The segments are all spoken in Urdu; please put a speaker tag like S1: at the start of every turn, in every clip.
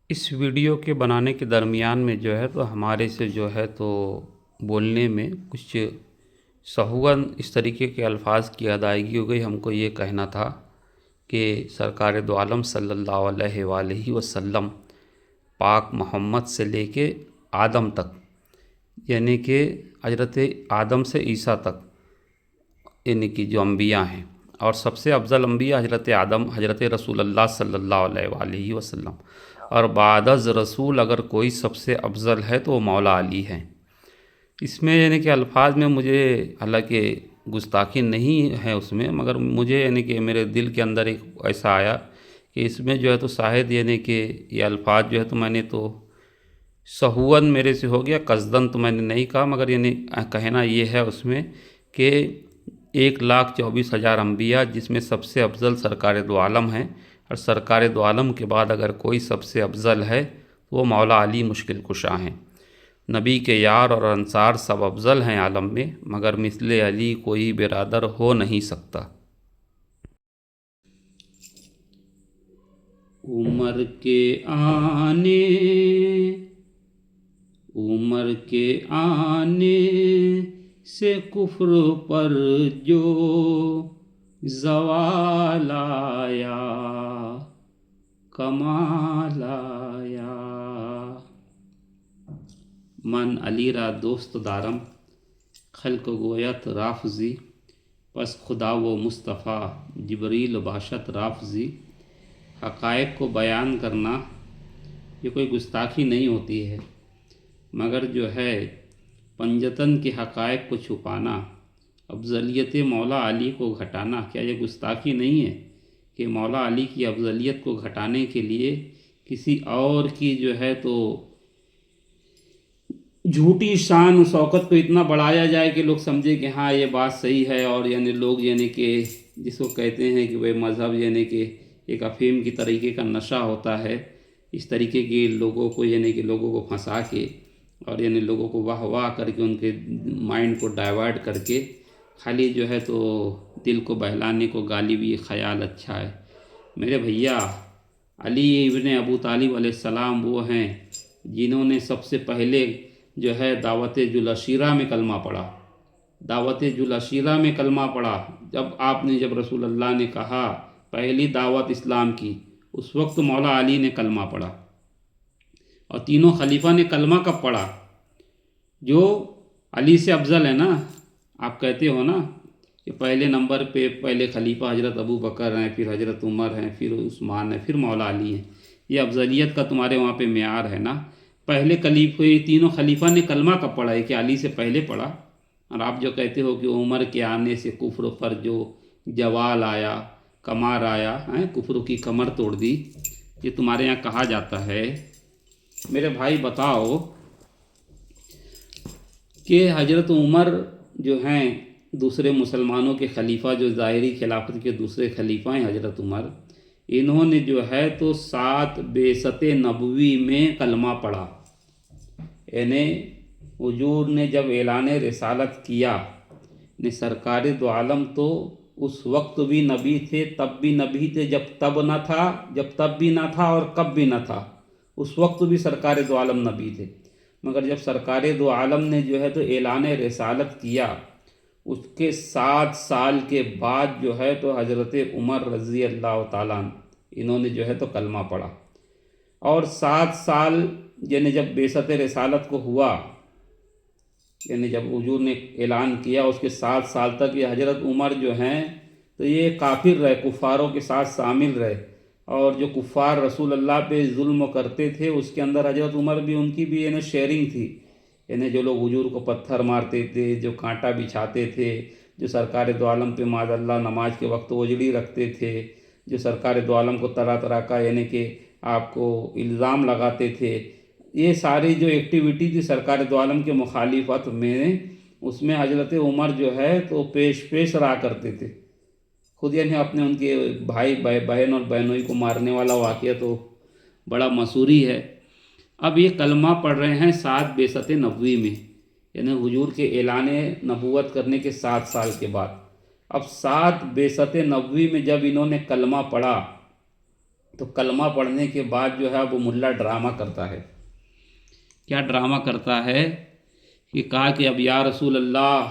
S1: اس ویڈیو کے بنانے کے درمیان میں جو ہے تو ہمارے سے جو ہے تو بولنے میں کچھ سہون اس طریقے کے الفاظ کی ادائیگی ہو گئی. ہم کو یہ کہنا تھا کہ سرکار دو عالم صلی اللہ علیہ وآلہ وسلم پاک محمد سے لے کے آدم تک، یعنی کہ حضرت آدم سے عیسیٰ تک، یعنی کہ جو انبیاء ہیں، اور سب سے افضل انبیاء حضرت آدم، حضرت رسول اللہ صلی اللہ علیہ وآلہ وسلم، اور بعد از رسول اگر کوئی سب سے افضل ہے تو وہ مولا علی ہیں. اس میں یعنی کہ الفاظ میں مجھے حالانکہ گستاخی نہیں ہے اس میں، مگر مجھے یعنی کہ میرے دل کے اندر ایک ایسا آیا کہ اس میں جو ہے تو شاید یعنی کہ یہ الفاظ جو ہے تو میں نے تو سہون میرے سے ہو گیا، قصدن تو میں نے نہیں کہا، مگر یعنی کہنا یہ ہے اس میں کہ 1,24,000 انبیاء جس میں سب سے افضل سرکار دو عالم ہیں، اور سرکار دو عالم کے بعد اگر کوئی سب سے افضل ہے وہ مولا علی مشکل کشا ہیں. نبی کے یار اور انصار سب افضل ہیں عالم میں، مگر مثل علی کوئی برادر ہو نہیں سکتا. عمر کے آنے سے کفر پر جو زوال آیا، کمال آیا. من علی را دوست دارم، خلق گوید رافضی، پس خدا و مصطفیٰ جبریل باشد رافضی. حقائق کو بیان کرنا یہ کوئی گستاخی نہیں ہوتی ہے، مگر جو ہے پنجتن کے حقائق کو چھپانا، افضلیت مولا علی کو گھٹانا، کیا یہ گستاخی نہیں ہے کہ مولا علی کی افضلیت کو گھٹانے کے لیے کسی اور کی جو ہے تو جھوٹی شان و شوکت کو اتنا بڑھایا جائے کہ لوگ سمجھے کہ ہاں یہ بات صحیح ہے، اور یعنی لوگ یعنی کہ جس کو کہتے ہیں کہ وہ مذہب یعنی کہ ایک افہیم کی طریقے کا نشہ ہوتا ہے، اس طریقے کے لوگوں کو یعنی کہ لوگوں کو پھنسا کے اور یعنی لوگوں کو واہ واہ کر کے ان کے مائنڈ کو ڈائیورٹ کر کے خالی جو ہے تو دل کو بہلانے کو غالب یہ خیال اچھا ہے. میرے بھیا علی ابن ابو طالب علیہ السلام وہ ہیں جنہوں نے سب سے پہلے جو ہے دعوت جلاشیرہ میں کلمہ پڑھا. دعوت جلاشیرہ میں کلمہ پڑھا جب رسول اللہ نے کہا پہلی دعوت اسلام کی، اس وقت مولا علی نے کلمہ پڑھا. اور تینوں خلیفہ نے کلمہ کب پڑھا؟ جو علی سے افضل ہے نا. آپ کہتے ہو نا کہ پہلے نمبر پہ پہلے خلیفہ حضرت ابو بکر ہیں، پھر حضرت عمر ہیں، پھر عثمان ہیں، پھر مولا علی ہیں. یہ افضلیت کا تمہارے وہاں پہ معیار ہے نا. پہلے تینوں خلیفہ نے کلمہ کب پڑھا ہے کہ علی سے پہلے پڑھا. اور آپ جو کہتے ہو کہ عمر کے آنے سے کفر پر جو جوال آیا، کمار آیا، کفر کی کمر توڑ دی، یہ تمہارے یہاں کہا جاتا ہے. میرے بھائی بتاؤ کہ حضرت عمر جو ہیں دوسرے مسلمانوں کے خلیفہ، جو ظاہری خلافت کے دوسرے خلیفہ ہیں حضرت عمر، انہوں نے جو ہے تو 7 بعثت نبوی میں کلمہ پڑھا. یعنی حضور نے جب اعلان رسالت کیا، سرکار دو عالم تو اس وقت بھی نبی تھے، تب بھی نبی تھے، جب تب بھی نہ تھا اور کب بھی نہ تھا، اس وقت بھی سرکار دو عالم نبی تھے. مگر جب سرکار دو عالم نے جو ہے تو اعلان رسالت کیا، اس کے 7 سال کے بعد جو ہے تو حضرت عمر رضی اللہ تعالیٰ انہوں نے جو ہے تو کلمہ پڑھا. اور 7 سال یعنی جب بعثت رسالت کو ہوا، یعنی جب حضور نے اعلان کیا، اس کے 7 سال تک یہ حضرت عمر جو ہیں تو یہ کافر رہے، کفاروں کے ساتھ شامل رہے. اور جو کفار رسول اللہ پہ ظلم کرتے تھے اس کے اندر حضرت عمر بھی، ان کی بھی یعنی شیئرنگ تھی. یعنی جو لوگ حضور کو پتھر مارتے تھے، جو کانٹا بچھاتے تھے، جو سرکار دو عالم پہ معاذ اللہ نماز کے وقت اوجڑی رکھتے تھے، جو سرکار دو عالم کو طرح طرح کا یعنی کہ آپ کو الزام لگاتے تھے، یہ ساری جو ایکٹیویٹی تھی سرکار دو عالم کے مخالفت میں، اس میں حضرت عمر جو ہے تو پیش رہا کرتے تھے. خود یعنی اپنے ان کے بھائی بہن اور بہنوئی کو مارنے والا واقعہ تو بڑا مسوری ہے. اب یہ کلمہ پڑھ رہے ہیں 7 بعثت نبوی میں، یعنی حضور کے اعلان نبوت کرنے کے 7 سال کے بعد. اب 7 بعثت نبوی میں جب انہوں نے کلمہ پڑھا تو کلمہ پڑھنے کے بعد جو ہے وہ ملا ڈرامہ کرتا ہے. کیا ڈرامہ کرتا ہے کہ کہا کہ اب یا رسول اللہ،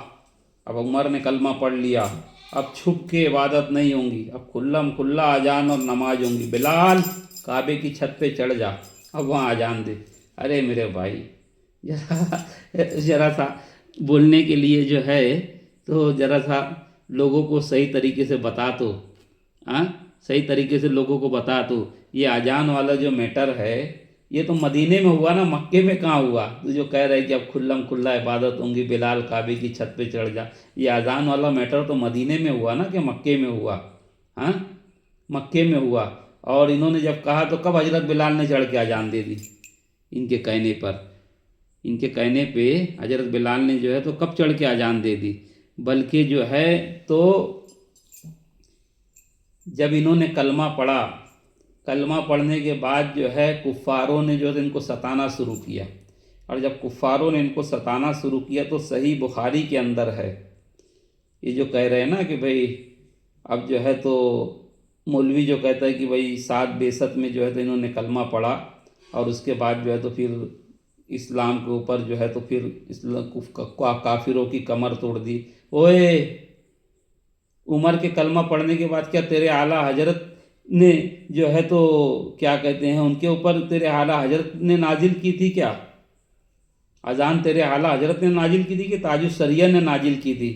S1: اب عمر نے کلمہ پڑھ لیا، اب چھپ کے عبادت نہیں ہوں گی، اب کھلم کھلا اذان اور نماز ہوں گی. بلال کعبے کی چھت پہ چڑھ جا، اب وہاں اذان دے. ارے میرے بھائی، ذرا سا بولنے کے لیے جو ہے تو ذرا سا لوگوں کو صحیح طریقے سے بتا تو، صحیح طریقے سے لوگوں کو بتا تو. یہ اذان والا جو میٹر ہے یہ تو مدینے میں ہوا نا، مکے میں کہاں ہوا؟ تو جو کہہ رہے کہ اب کھلم کھلا عبادت ہوں گی، بلال کعبے کی چھت پہ چڑھ جا، یہ اذان والا میٹر تو مدینے میں ہوا نا کہ مکے میں ہوا؟ مکے میں ہوا. اور انہوں نے جب کہا تو کب حضرت بلال نے چڑھ کے اذان دے دی؟ ان کے کہنے پہ حضرت بلال نے جو ہے تو کب چڑھ کے اذان دے دی؟ بلکہ جو ہے تو جب انہوں نے کلمہ پڑھا، کلمہ پڑھنے کے بعد جو ہے کفاروں نے جو ہے ان کو ستانا شروع کیا. اور جب کفاروں نے ان کو ستانا شروع کیا تو صحیح بخاری کے اندر ہے، یہ جو کہہ رہے ہیں نا کہ بھئی اب جو ہے تو مولوی جو کہتا ہے کہ بھئی 7 بعثت میں جو ہے تو انہوں نے کلمہ پڑھا اور اس کے بعد جو ہے تو پھر اسلام کے اوپر جو ہے تو پھر کافروں کی کمر توڑ دی. اوئے، عمر کے کلمہ پڑھنے کے بعد کیا تیرے اعلیٰ حضرت نے جو ہے تو کیا کہتے ہیں ان کے اوپر تیرے اعلیٰ حضرت نے نازل کی تھی کیا؟ اذان تیرے اعلیٰ حضرت نے نازل کی تھی کہ تاج الشریعہ نے نازل کی تھی،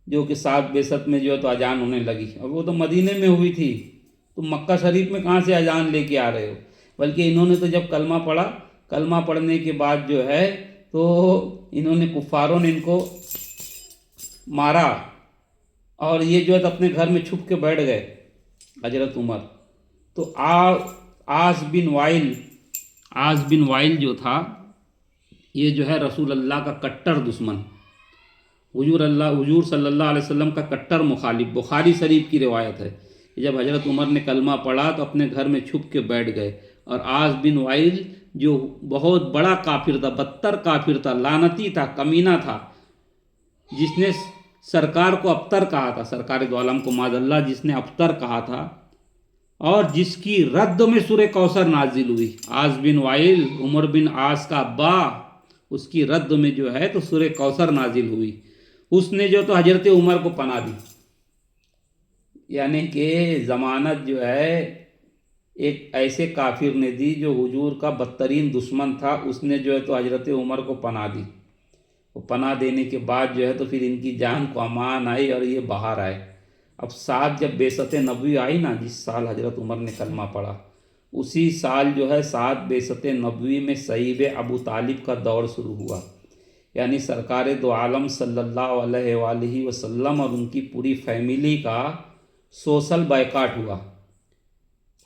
S1: جو کہ 7 بعثت میں جو ہے تو اذان ہونے لگی؟ اور وہ تو مدینے میں ہوئی تھی، تم مکہ شریف میں کہاں سے اذان لے کے آ رہے ہو؟ بلکہ انہوں نے تو جب کلمہ پڑھا، کلمہ پڑھنے کے بعد جو ہے تو انہوں نے کفاروں نے ان کو مارا اور یہ جو ہے تو اپنے گھر میں چھپ کے بیٹھ گئے حضرت عمر. تو عاص بن وائل جو تھا یہ جو ہے رسول اللہ کا کٹر دشمن، حضور صلی اللہ علیہ وسلم کا کٹر مخالف. بخاری شریف کی روایت ہے کہ جب حضرت عمر نے کلمہ پڑھا تو اپنے گھر میں چھپ کے بیٹھ گئے. اور عاص بن وائل جو بہت بڑا کافر تھا، بدتر کافر تھا، لعنتی تھا، کمینہ تھا، جس نے سرکار کو ابتر کہا تھا، سرکار دو عالم کو معاذ اللہ جس نے ابتر کہا تھا، اور جس کی رد میں سورہ کوثر نازل ہوئی. عاص بن وائل، عمر بن عاص کا ابا، اس کی رد میں جو ہے تو سورہ کوثر نازل ہوئی. اس نے جو تو حضرت عمر کو پناہ دی. یعنی کہ ضمانت جو ہے ایک ایسے کافر نے دی جو حضور کا بدترین دشمن تھا، اس نے جو ہے تو حضرت عمر کو پناہ دی. وہ پناہ دینے کے بعد جو ہے تو پھر ان کی جان کو امان آئی اور یہ باہر آئے. اب ساتھ جب بعثت نبوی آئی نا، جس سال حضرت عمر نے کلمہ پڑھا، اسی سال جو ہے 7 بعثت نبوی میں صہیب ابو طالب کا دور شروع ہوا. یعنی سرکار دو عالم صلی اللہ علیہ وآلہ وسلم اور ان کی پوری فیملی کا سوشل بائیکاٹ ہوا،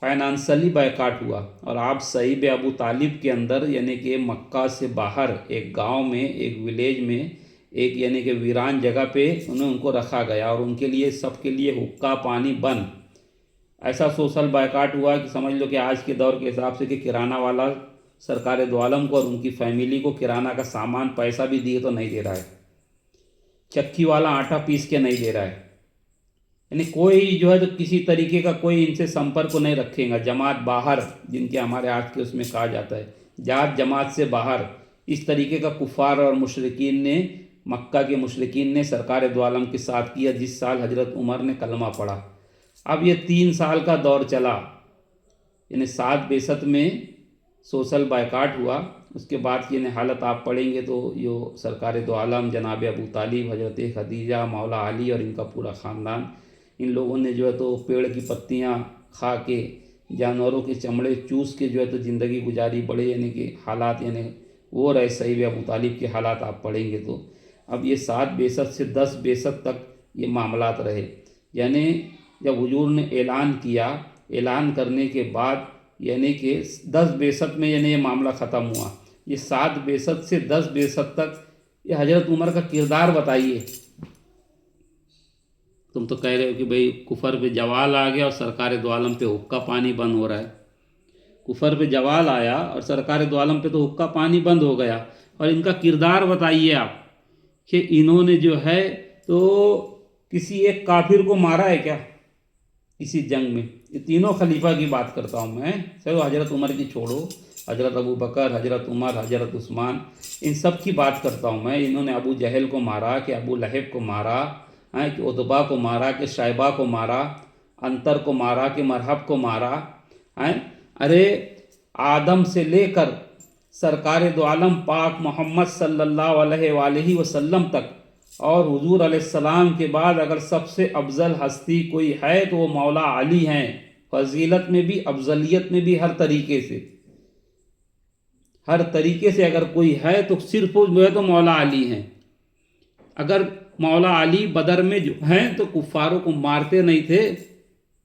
S1: فائنانشلی بائیکاٹ ہوا. اور آپ صہیب ابو طالب کے اندر یعنی کہ مکہ سے باہر ایک گاؤں میں، ایک ولیج میں، ایک یعنی کہ ویران جگہ پہ ان کو رکھا گیا اور ان کے لیے سب کے لیے حقہ پانی بند. ایسا سوشل بائیکاٹ ہوا کہ سمجھ لو کہ آج کے دور کے حساب سے کہ کرانہ والا سرکار دو عالم کو اور ان کی فیملی کو کرانہ کا سامان پیسہ بھی دیے تو نہیں دے رہا ہے، چکی والا آٹا پیس کے نہیں دے رہا ہے. یعنی کوئی جو ہے تو کسی طریقے کا کوئی ان سے سمپرک کو نہیں رکھے گا. جماعت باہر، جن کے ہمارے آج کے اس میں کہا جاتا ہے جات جماعت سے باہر، اس طریقے کا کفار اور مشرکین نے، مکہ کے مشرکین نے سرکار دو عالم کے ساتھ کیا جس سال حضرت عمر نے کلمہ پڑھا. اب یہ 3 سال کا دور چلا، یعنی 7 بعثت میں سوشل بائیکاٹ ہوا. اس کے بعد کی حالت آپ پڑھیں گے تو یہ سرکار دو عالم جناب ابو طالب، حضرت خدیجہ، مولا علی اور ان کا پورا خاندان، ان لوگوں نے جو ہے تو پیڑ کی پتیاں کھا کے، جانوروں کے چمڑے چوس کے جو ہے تو زندگی گزاری. بڑے یعنی کہ حالات یعنی وہ رہے صحیح ابو طالب کے حالات آپ پڑھیں گے تو. اب یہ 7 بعثت سے 10 بعثت تک یہ معاملات رہے. یعنی جب حضور نے اعلان کیا، اعلان کرنے کے بعد یعنی کہ 10 بعثت میں یعنی یہ معاملہ ختم ہوا. یہ 7 بعثت سے 10 بعثت تک یہ حضرت عمر کا کردار بتائیے. تم تو کہہ رہے ہو کہ بھئی کفر پہ زوال آ گیا اور سرکار دو عالم پہ حقہ پانی بند ہو رہا ہے. کفر پہ زوال آیا اور سرکار دو عالم پہ تو حقہ پانی بند ہو گیا. اور ان کا کردار بتائیے آپ کہ انہوں نے جو ہے تو کسی ایک کافر کو مارا ہے کیا؟ اسی جنگ میں. یہ تینوں خلیفہ کی بات کرتا ہوں میں. چلو حضرت عمر کی چھوڑو، حضرت ابو بکر، حضرت عمر، حضرت عثمان، ان سب کی بات کرتا ہوں میں. انہوں نے ابو جہل کو مارا، کہ ابو لہب کو مارا، کہ عتبہ کو مارا، کہ شیبہ کو مارا، انتر کو مارا، کہ مرحب کو مارا. ارے آدم سے لے کر سرکار دو عالم پاک محمد صلی اللہ علیہ وآلہ وسلم تک، اور حضور علیہ السلام کے بعد اگر سب سے افضل ہستی کوئی ہے تو وہ مولا علی ہیں. فضیلت میں بھی، افضلیت میں بھی، ہر طریقے سے اگر کوئی ہے تو صرف جو ہے تو مولا علی ہیں. اگر مولا علی بدر میں جو ہیں تو کفاروں کو مارتے نہیں تھے،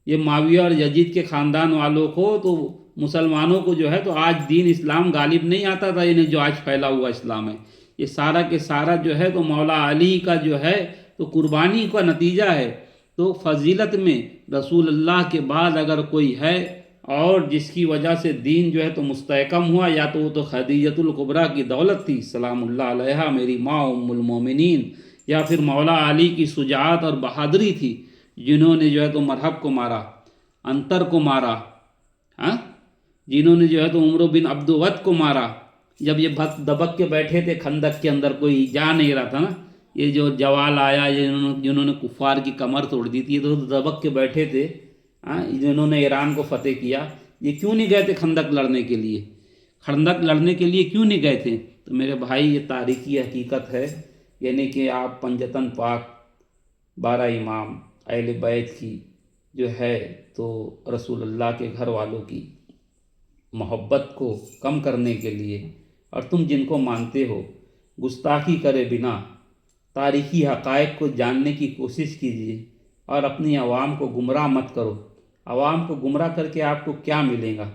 S1: یہ معاویہ اور یزید کے خاندان والوں کو، تو مسلمانوں کو جو ہے تو آج دین اسلام غالب نہیں آتا تھا. انہیں جو آج پھیلا ہوا اسلام ہے، یہ سارا کے سارا جو ہے تو مولا علی کا جو ہے تو قربانی کا نتیجہ ہے. تو فضیلت میں رسول اللہ کے بعد اگر کوئی ہے اور جس کی وجہ سے دین جو ہے تو مستحکم ہوا، یا تو وہ تو خدیجۃ الکبریٰ کی دولت تھی سلام اللہ علیہا، میری ماں ام المومنین، یا پھر مولا علی کی شجاعت اور بہادری تھی، جنہوں نے جو ہے تو مرحب کو مارا، انتر کو مارا، جنہوں نے جو ہے تو عمرو بن عبد ود کو مارا. جب یہ دبک کے بیٹھے تھے خندق کے اندر، کوئی جا نہیں رہا تھا نا، یہ جو جوال آیا جنہوں نے کفار کی کمر توڑ دی تھی، تو دبک کے بیٹھے تھے جنہوں نے ایران کو فتح کیا. یہ کیوں نہیں گئے تھے خندق لڑنے کے لیے؟ خندق لڑنے کے لیے کیوں نہیں گئے تھے؟ تو میرے بھائی یہ تاریخی حقیقت ہے. یعنی کہ آپ پنجتن پاک 12 امام اہل بیت کی جو ہے تو رسول اللہ کے گھر والوں کی محبت کو کم کرنے کے لیے، اور تم جن کو مانتے ہو، گستاخی کرے بنا تاریخی حقائق کو جاننے کی کوشش کیجیے، اور اپنی عوام کو گمراہ مت کرو. عوام کو گمراہ کر کے آپ کو کیا ملے گا؟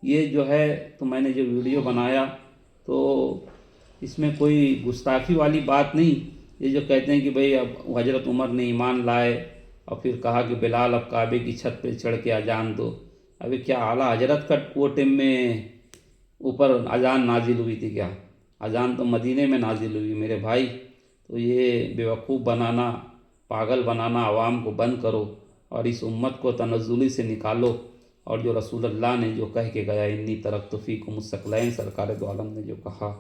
S1: یہ جو ہے تو میں نے جو ویڈیو بنایا تو اس میں کوئی گستاخی والی بات نہیں. یہ جو کہتے ہیں کہ بھئی اب حضرت عمر نے ایمان لائے اور پھر کہا کہ بلال اب کعبے کی چھت پہ چڑھ کے اذان دو. ابھی کیا اعلیٰ حضرت کا وہ ٹائم میں اوپر اذان نازل ہوئی تھی کیا؟ اذان تو مدینے میں نازل ہوئی میرے بھائی. تو یہ بیوقوف بنانا، پاگل بنانا عوام کو بند کرو، اور اس امت کو تنزلی سے نکالو. اور جو رسول اللہ نے جو کہہ کے گیا، انی ترکت فیکم الثقلین، سرکار دو عالم نے جو کہا،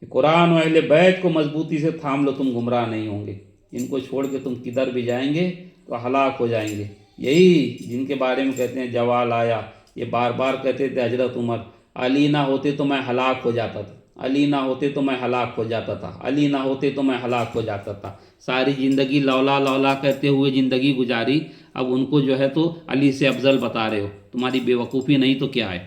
S1: قرآن و اہل بیت کو مضبوطی سے تھام لو، تم گمراہ نہیں ہوں گے. ان کو چھوڑ کے تم کدھر بھی جائیں گے تو ہلاک ہو جائیں گے. یہی جن کے بارے میں کہتے ہیں جوال آیا، یہ بار بار کہتے تھے حضرت عمر، علی نہ ہوتے تو میں ہلاک ہو جاتا تھا، علی نہ ہوتے تو میں ہلاک ہو جاتا تھا، علی نہ ہوتے تو میں ہلاک ہو جاتا تھا. ساری زندگی لولا لولا کہتے ہوئے زندگی گزاری، اب ان کو جو ہے تو علی سے افضل بتا رہے ہو. تمہاری بے وقوفی نہیں تو کیا ہے؟